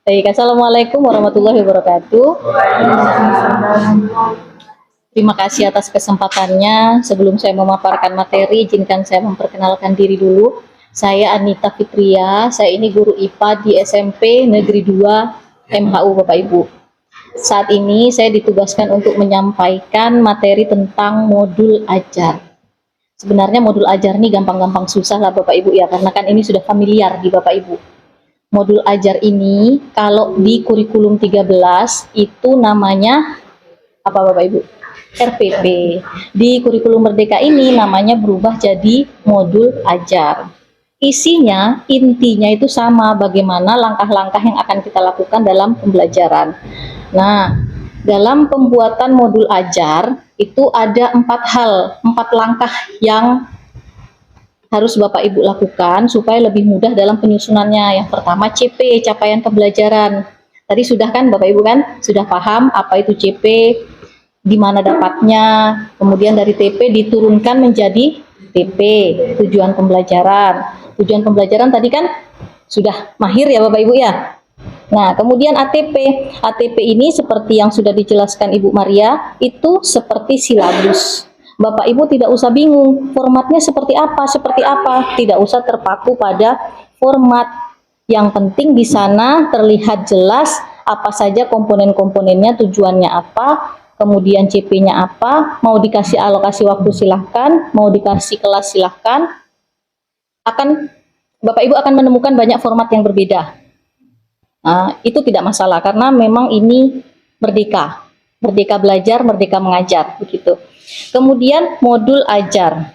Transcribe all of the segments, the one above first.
Baik, Assalamualaikum warahmatullahi wabarakatuh. Terima kasih atas kesempatannya. Sebelum saya memaparkan materi, izinkan saya memperkenalkan diri dulu. Saya Anita Fitria, saya ini guru IPA di SMP Negeri 2 MHU Bapak Ibu. Saat ini saya ditugaskan untuk menyampaikan materi tentang modul ajar. Sebenarnya modul ajar ini gampang-gampang susah lah Bapak Ibu ya, karena kan ini sudah familiar di Bapak Ibu. Modul ajar ini kalau di kurikulum 13 itu namanya apa Bapak Ibu? RPP. Di kurikulum Merdeka ini namanya berubah jadi modul ajar. Isinya, intinya itu sama, bagaimana langkah-langkah yang akan kita lakukan dalam pembelajaran. Nah, dalam pembuatan modul ajar itu ada 4 langkah yang harus Bapak Ibu lakukan supaya lebih mudah dalam penyusunannya. Yang pertama CP, capaian pembelajaran. Tadi sudah kan Bapak Ibu kan? Sudah paham apa itu CP, di mana dapatnya, kemudian dari TP diturunkan menjadi TP, tujuan pembelajaran. Tujuan pembelajaran tadi kan sudah mahir ya Bapak Ibu ya. Nah, kemudian ATP. ATP ini seperti yang sudah dijelaskan Ibu Maria, itu seperti silabus. Bapak Ibu tidak usah bingung, formatnya seperti apa, tidak usah terpaku pada format. Yang penting di sana terlihat jelas apa saja komponen-komponennya, tujuannya apa, kemudian CP-nya apa, mau dikasih alokasi waktu silahkan, mau dikasih kelas silahkan. Bapak Ibu akan menemukan banyak format yang berbeda. Nah, itu tidak masalah karena memang ini merdeka belajar, merdeka mengajar, begitu. Kemudian modul ajar.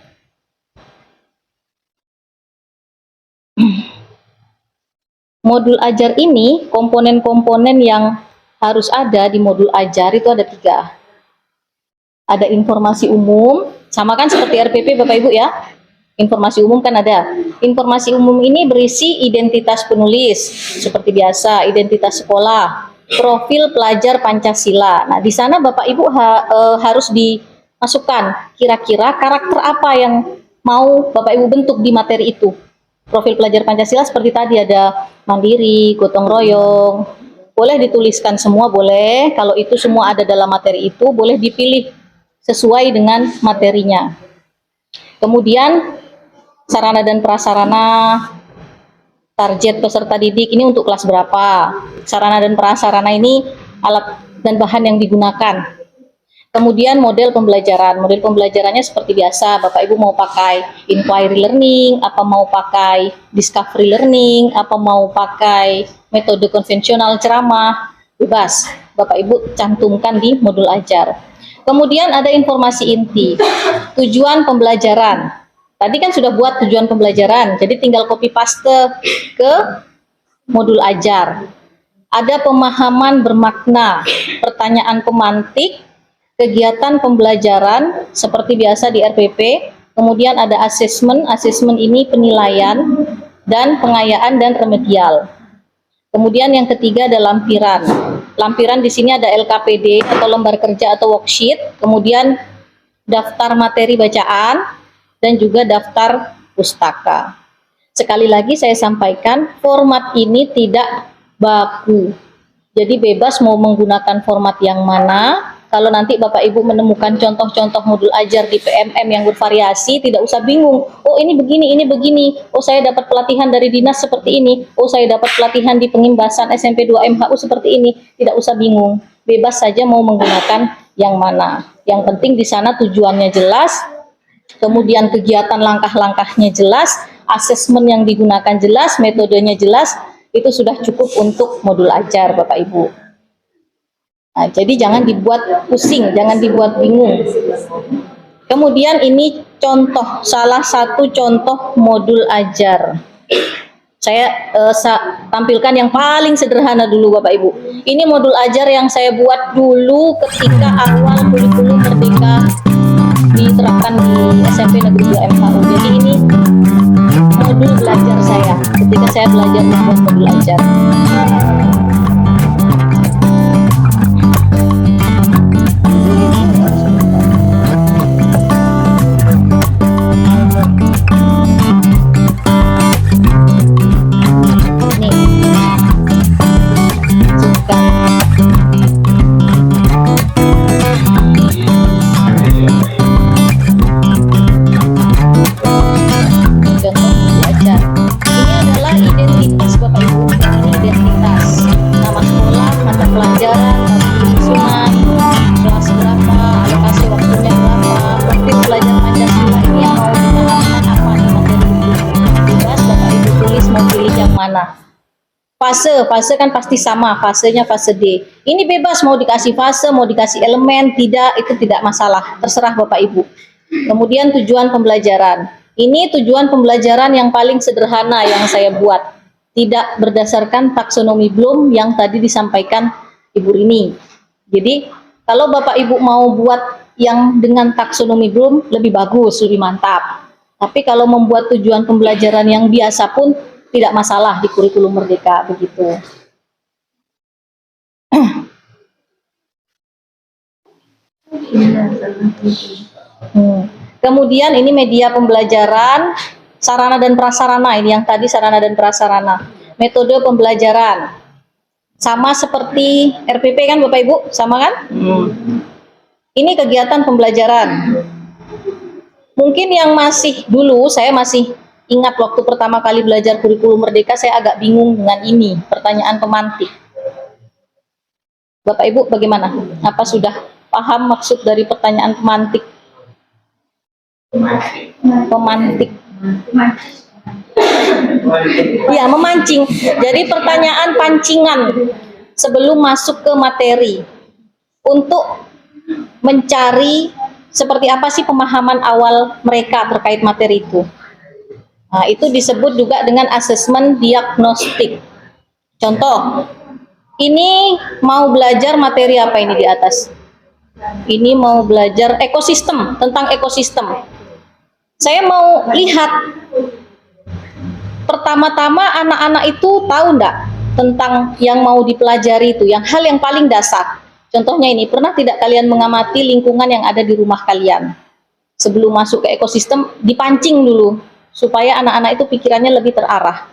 Modul ajar ini, komponen-komponen yang harus ada di modul ajar itu ada 3. Ada informasi umum, sama kan seperti RPP Bapak Ibu ya. Informasi umum kan ada. Informasi umum ini berisi identitas penulis, seperti biasa, identitas sekolah, profil pelajar Pancasila. Nah, di sana Bapak Ibu harus dimasukkan kira-kira karakter apa yang mau Bapak Ibu bentuk di materi itu. Profil pelajar Pancasila seperti tadi ada mandiri, gotong royong. Boleh dituliskan semua, boleh. Kalau itu semua ada dalam materi itu, boleh dipilih sesuai dengan materinya. Kemudian sarana dan prasarana, target peserta didik ini untuk kelas berapa, sarana dan prasarana ini alat dan bahan yang digunakan. Kemudian model pembelajarannya seperti biasa, Bapak Ibu mau pakai inquiry learning, apa mau pakai discovery learning, apa mau pakai metode konvensional ceramah, bebas, Bapak Ibu cantumkan di modul ajar. Kemudian ada informasi inti, tujuan pembelajaran. Tadi kan sudah buat tujuan pembelajaran, jadi tinggal copy paste ke modul ajar. Ada pemahaman bermakna, pertanyaan pemantik, kegiatan pembelajaran seperti biasa di RPP. Kemudian ada asesmen ini penilaian dan pengayaan dan remedial. Kemudian yang ketiga ada lampiran. Lampiran di sini ada LKPD atau lembar kerja atau worksheet, kemudian daftar materi bacaan, dan juga daftar pustaka. Sekali lagi saya sampaikan, format ini tidak baku. Jadi bebas mau menggunakan format yang mana. Kalau nanti Bapak Ibu menemukan contoh-contoh modul ajar di PMM yang bervariasi, tidak usah bingung. Oh ini begini. Oh saya dapat pelatihan dari dinas seperti ini. Oh saya dapat pelatihan di pengimbasan SMP 2 MHU seperti ini. Tidak usah bingung. Bebas saja mau menggunakan yang mana. Yang penting di sana tujuannya jelas, kemudian kegiatan langkah-langkahnya jelas, asesmen yang digunakan jelas, metodenya jelas, itu sudah cukup untuk modul ajar Bapak Ibu. Nah, jadi jangan dibuat pusing, jangan dibuat bingung. Kemudian ini contoh, salah satu contoh modul ajar. Saya tampilkan yang paling sederhana dulu Bapak Ibu. Ini modul ajar yang saya buat dulu ketika awal kurikulum Merdeka diterapkan di SMP Negeri 2 MHU. Jadi ini modul belajar saya ketika saya belajar membuat modul ajar. fase kan pasti sama, fasenya fase D. Ini bebas mau dikasih fase, mau dikasih elemen, tidak, itu tidak masalah, terserah Bapak Ibu. Kemudian tujuan pembelajaran. Ini tujuan pembelajaran yang paling sederhana yang saya buat. Tidak berdasarkan taksonomi Bloom yang tadi disampaikan Ibu Rini. Jadi, kalau Bapak Ibu mau buat yang dengan taksonomi Bloom, lebih bagus, lebih mantap. Tapi kalau membuat tujuan pembelajaran yang biasa pun tidak masalah di kurikulum Merdeka, begitu. Kemudian ini media pembelajaran, sarana dan prasarana, ini yang tadi sarana dan prasarana. Metode pembelajaran, sama seperti RPP kan Bapak Ibu, sama kan? Ini kegiatan pembelajaran. Mungkin yang masih dulu, saya masih ingat waktu pertama kali belajar kurikulum Merdeka, saya agak bingung dengan ini, pertanyaan pemantik. Bapak Ibu bagaimana? Apa sudah paham maksud dari pertanyaan pemantik? Pemantik. Ya, memancing. Jadi pertanyaan pancingan sebelum masuk ke materi untuk mencari seperti apa sih pemahaman awal mereka terkait materi itu. Nah, itu disebut juga dengan asesmen diagnostik. Contoh, ini mau belajar materi apa ini di atas? Ini mau belajar ekosistem, tentang ekosistem. Saya mau lihat, pertama-tama anak-anak itu tahu enggak tentang yang mau dipelajari itu, yang hal yang paling dasar. Contohnya ini, pernah tidak kalian mengamati lingkungan yang ada di rumah kalian? Sebelum masuk ke ekosistem, dipancing dulu, supaya anak-anak itu pikirannya lebih terarah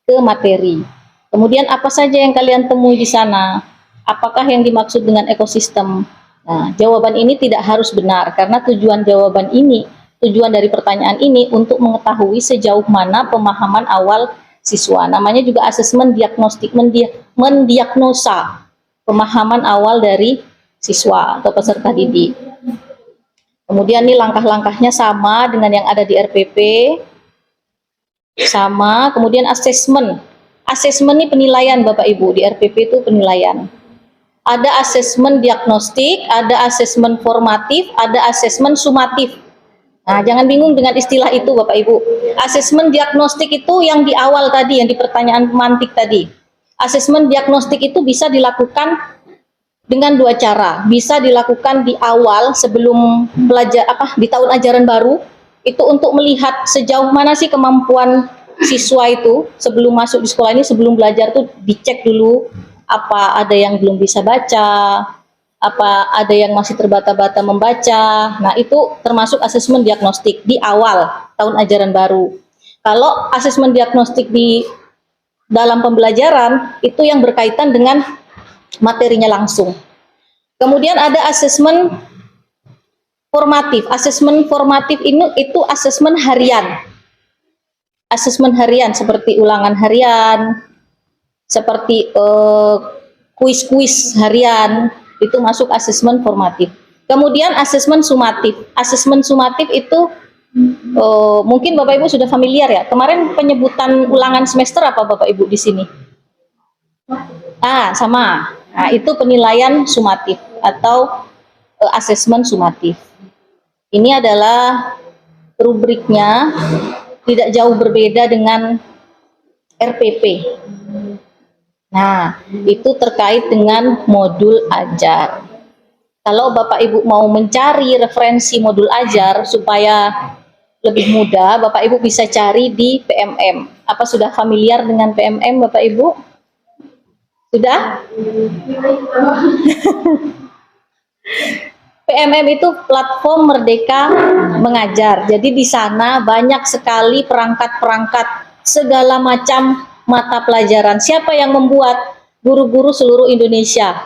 ke materi. Kemudian apa saja yang kalian temui di sana? Apakah yang dimaksud dengan ekosistem? Nah, jawaban ini tidak harus benar, karena tujuan jawaban ini, tujuan dari pertanyaan ini untuk mengetahui sejauh mana pemahaman awal siswa. Namanya juga asesmen diagnostik, mendiagnosa pemahaman awal dari siswa atau peserta didik. Kemudian ini langkah-langkahnya sama dengan yang ada di RPP. Sama, kemudian asesmen. Asesmen ini penilaian Bapak Ibu, di RPP itu penilaian. Ada asesmen diagnostik, ada asesmen formatif, ada asesmen sumatif. Nah, jangan bingung dengan istilah itu Bapak Ibu. Asesmen diagnostik itu yang di awal tadi, yang di pertanyaan pemantik tadi. Asesmen diagnostik itu bisa dilakukan dengan dua cara. Bisa dilakukan di awal sebelum belajar di tahun ajaran baru, itu untuk melihat sejauh mana sih kemampuan siswa itu sebelum masuk di sekolah ini, sebelum belajar tuh dicek dulu apa ada yang belum bisa baca, apa ada yang masih terbata-bata membaca. Nah, itu termasuk asesmen diagnostik di awal tahun ajaran baru. Kalau asesmen diagnostik di dalam pembelajaran itu yang berkaitan dengan materinya langsung. Kemudian ada asesmen formatif. Asesmen formatif ini itu asesmen harian. Asesmen harian seperti ulangan harian, seperti kuis-kuis harian, itu masuk asesmen formatif. Kemudian asesmen sumatif. Asesmen sumatif itu mungkin Bapak Ibu sudah familiar ya. Kemarin penyebutan ulangan semester apa Bapak Ibu di sini? Sama. Nah, itu penilaian sumatif atau asesmen sumatif. Ini adalah rubriknya, tidak jauh berbeda dengan RPP. Nah, itu terkait dengan modul ajar. Kalau Bapak Ibu mau mencari referensi modul ajar supaya lebih mudah, Bapak Ibu bisa cari di PMM. Apa sudah familiar dengan PMM Bapak Ibu? Sudah? PMM itu platform Merdeka Mengajar. Jadi di sana banyak sekali perangkat-perangkat segala macam mata pelajaran. Siapa yang membuat? Guru-guru seluruh Indonesia.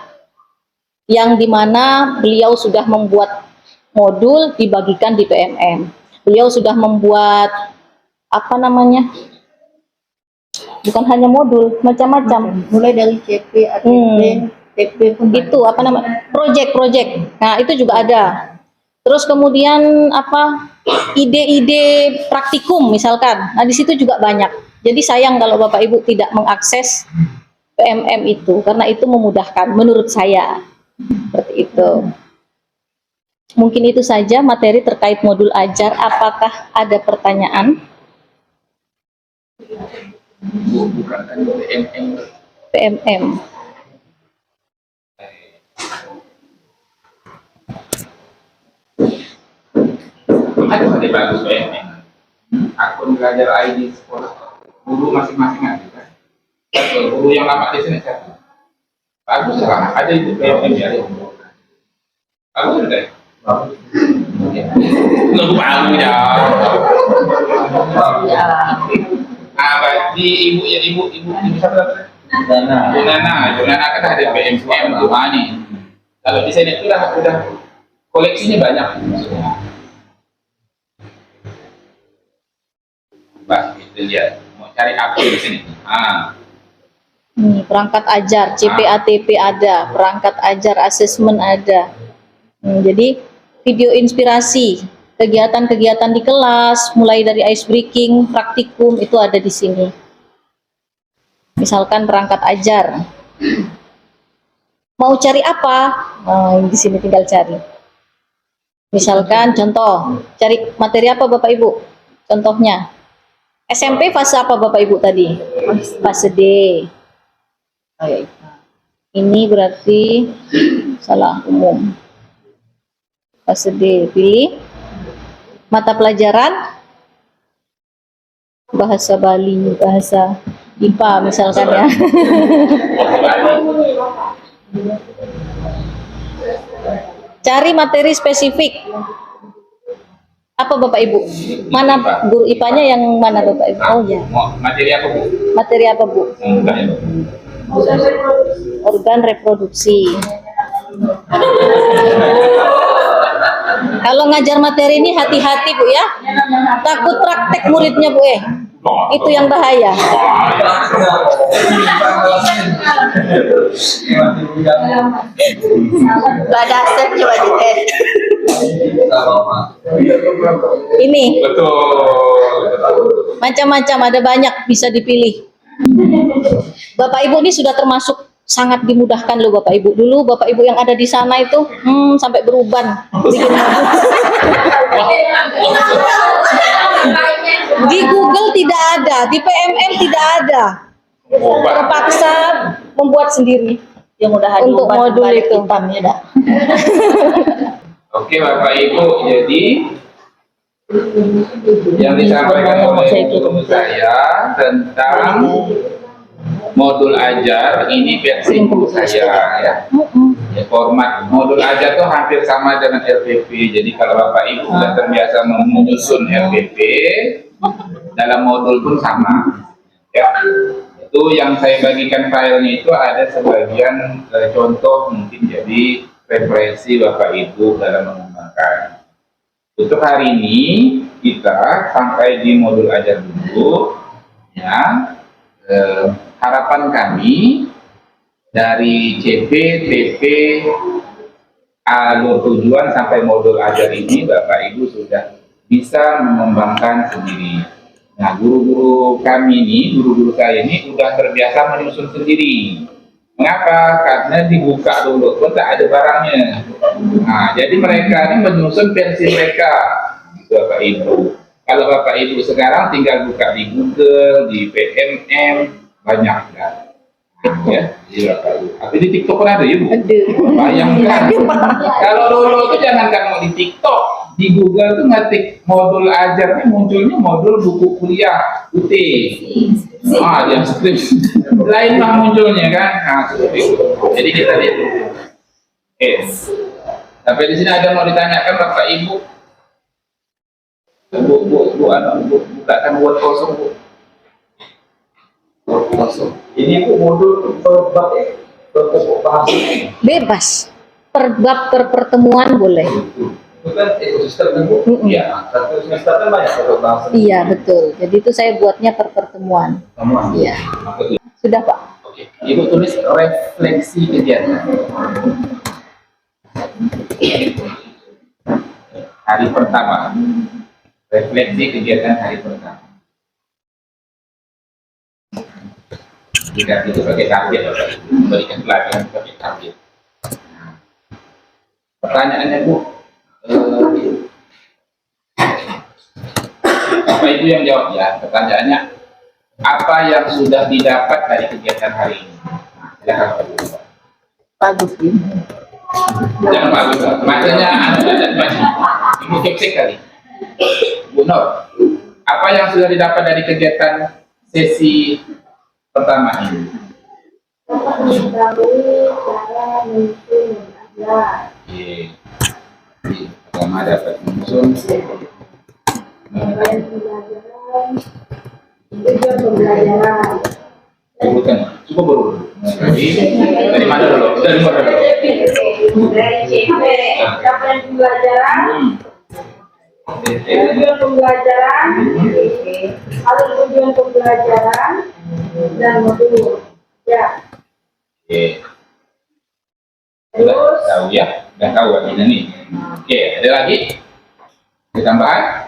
Yang dimana beliau sudah membuat modul dibagikan di PMM. Beliau sudah membuat bukan hanya modul, macam-macam. Mulai dari CP, ATP, TP pun itu project. Nah, itu juga ada. Terus kemudian ide-ide praktikum misalkan. Nah, di situ juga banyak. Jadi sayang kalau Bapak Ibu tidak mengakses PMM itu, karena itu memudahkan menurut saya. Seperti itu. Mungkin itu saja materi terkait modul ajar. Apakah ada pertanyaan? Bukan kan PMM. PMM. Ada bagus PMM. Akun belajar ID sekolah guru masing-masing ada kan? Guru yang lama di sini kan? Bagus lah, ada itu PMM ya. Bagus deh. Nunggu malu ya. Di ibu siapa? Dana. Ibu Nana kan ada PMM rumah nih. Kalau di sini itu udah koleksinya banyak. Pak, itu dia mau cari apa di sini? Perangkat ajar, CPATP ada, perangkat ajar asesmen ada. Jadi video inspirasi, kegiatan-kegiatan di kelas, mulai dari ice breaking, praktikum itu ada di sini. Misalkan perangkat ajar. Mau cari apa? Di sini tinggal cari. Misalkan contoh, cari materi apa Bapak Ibu? Contohnya. SMP fase apa Bapak Ibu tadi? Fase D. Ini berarti salah umum. Fase D. Pilih mata pelajaran bahasa Bali, bahasa IPA misalkan ya. Cari materi spesifik. Apa Bapak Ibu? Mana guru IPA-nya yang mana Bapak Ibu? Oh ya. Materi apa Bu? Materi apa Bu? Organ reproduksi. Kalau ngajar materi ini hati-hati Bu ya. Takut praktek muridnya Bu Itu yang bahaya. Dasar coba dites. Ini Betul. macam-macam, ada banyak bisa dipilih. Bapak Ibu ini sudah termasuk sangat dimudahkan loh Bapak Ibu. Dulu Bapak Ibu yang ada di sana itu sampai beruban. Di Google tidak ada, di PMM tidak ada. Terpaksa membuat sendiri. Yang udah ada Untuk modul itu. hitamnya dah. Oke Bapak Ibu, jadi yang disampaikan oleh guru saya tentang modul ajar ini versi guru saya ya. Format modul ajar itu hampir sama dengan LPP. Jadi kalau Bapak Ibu sudah terbiasa menyusun LPP, dalam modul pun sama. Ya. Itu yang saya bagikan filenya itu ada sebagian contoh mungkin jadi referensi Bapak Ibu dalam mengembangkan. Untuk hari ini kita sampai di modul ajar dulu, ya. Harapan kami dari CP, TP, alur tujuan sampai modul ajar ini Bapak Ibu sudah bisa mengembangkan sendiri. Nah, guru-guru kami ini, guru-guru saya ini udah terbiasa menyusun sendiri. Mengapa? Karena dibuka dulu pun tak ada barangnya. Nah, jadi mereka ini menyusun versi mereka, gitu Bapak Ibu. Kalau Bapak Ibu sekarang tinggal buka di Google, di PMM, banyak kan. Ya, iya Bapak Ibu. Tapi di TikTok pun ada ya Bu. Bayangkan. Kalau dulu itu jangan mau di TikTok, di Google tuh ngetik modul ajar, munculnya modul buku kuliah putih. Yang skripsi lain lah munculnya kan. Nah, seperti itu. Jadi kita lihat dulu. Sampai di sini ada mau ditanyakan Bapak Ibu. Bukakan Word kosong Bu. Word kosong. Ini Bu modul bab bahasa. Bebas. Per bab per pertemuan boleh. Bukan ekosistem Bu. Iya, satu semester kan banyak bahasa. Iya betul. Jadi itu saya buatnya per pertemuan. Iya. Sudah Pak. Oke. Ibu tulis refleksi kegiatan. Hari pertama. Refleksi kegiatan hari pertama. dikasih sebagai target, memberikan pelajaran sebagai target. Nah, pertanyaannya Bu, Bapak Ibu yang jawab ya. Pertanyaannya, apa yang sudah didapat dari kegiatan hari ini? Silakan Pak Ibu. Bagus ini. Jangan bagus, macamnya Ibu cek kali. Bu Nur, apa yang sudah didapat dari kegiatan sesi pertama ini? Oke. Pertama dapat menyusun. Sebutkan, coba baru. Dari mana dulu? Dari mana dulu? Dari CP, capaian pembelajaran, tujuan pembelajaran, alur tujuan pembelajaran, dan modul. Ya, Oke. Udah terus tahu ya? Udah tahu artinya nih. Oke, ada lagi? Ada tambahan?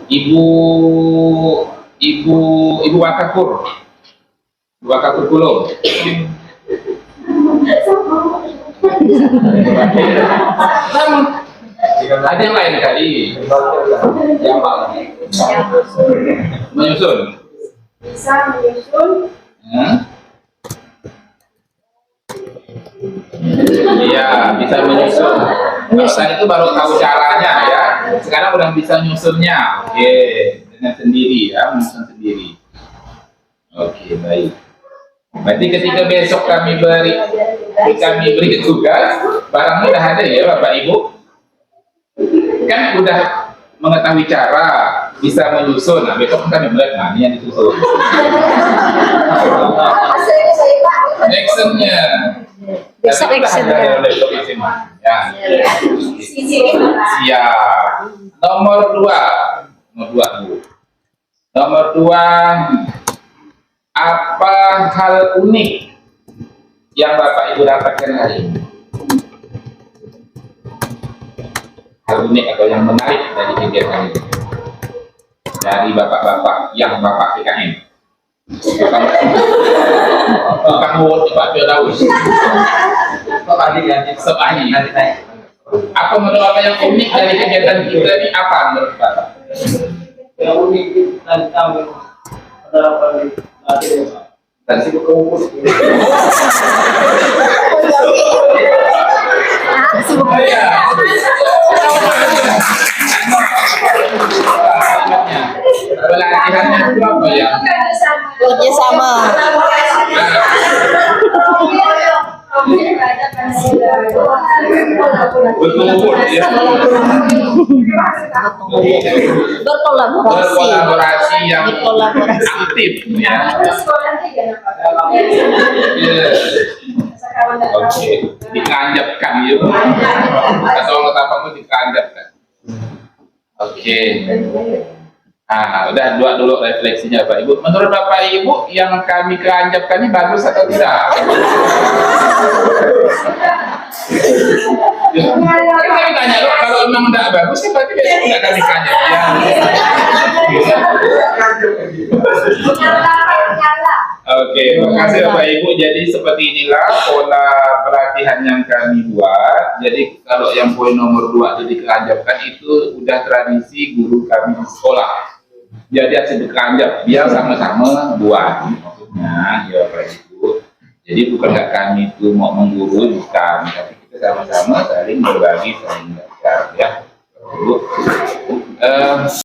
Ibu Wakapur. Wakapur Pulau. Ada yang lain kali? Menyusun. bisa menyusun Iya, bisa menyusun. Kalau tadi itu baru tahu caranya ya. Sekarang udah bisa nyusunnya. Oke, dengan sendiri ya, menyusun sendiri. Oke, baik. Berarti ketika besok kami beri tugas, barangnya udah ada ya Bapak Ibu? Kan udah mengetahui cara, bisa menyusun. Nah, besok kami melihat mana yang disusun. Actionnya. Besok actionnya. Ya. Siap. Nomor 2. Bu. Nomor 2. Apa hal unik yang Bapak Ibu dapatkan hari ini? Hal unik atau yang menarik dari kegiatan ini? Dari Bapak-Bapak yang Bapak PKN. Tukang mulut Pak Firdaus. Apa menurut Bapak yang unik dari kegiatan kita ini? Apa menurut Bapak? Yang unik dan kami penerapan dan sibuk kumpul. Pelatihannya itu apa ya? Kerjasama. Berkumpul ya. Berkolaborasi yang aktif ya. Iya. Oke, dikeranjapkan ya. Atau apa pun dikeranjapkan. Oke. Nah, udah dua dulu refleksinya Pak Ibu. Menurut Bapak Ibu yang kami keranjapkan ini bagus atau tidak? Ya. Kami tanya loh, kalau memang tidak bagus, kan berarti besok tidak kami keranjap. Oke, makasih Bapak Ibu. Jadi seperti inilah pola pelatihan yang kami buat. Jadi kalau yang poin nomor 2 jadi keranjapkan itu udah tradisi guru kami di sekolah. Jadi harus dikeranjap, biar sama-sama buat. Maksudnya, ya Bapak Ibu. Jadi bukan nggak kami itu mau menggurui, bukan. Tapi kita sama-sama saling berbagi, saling belajar ya.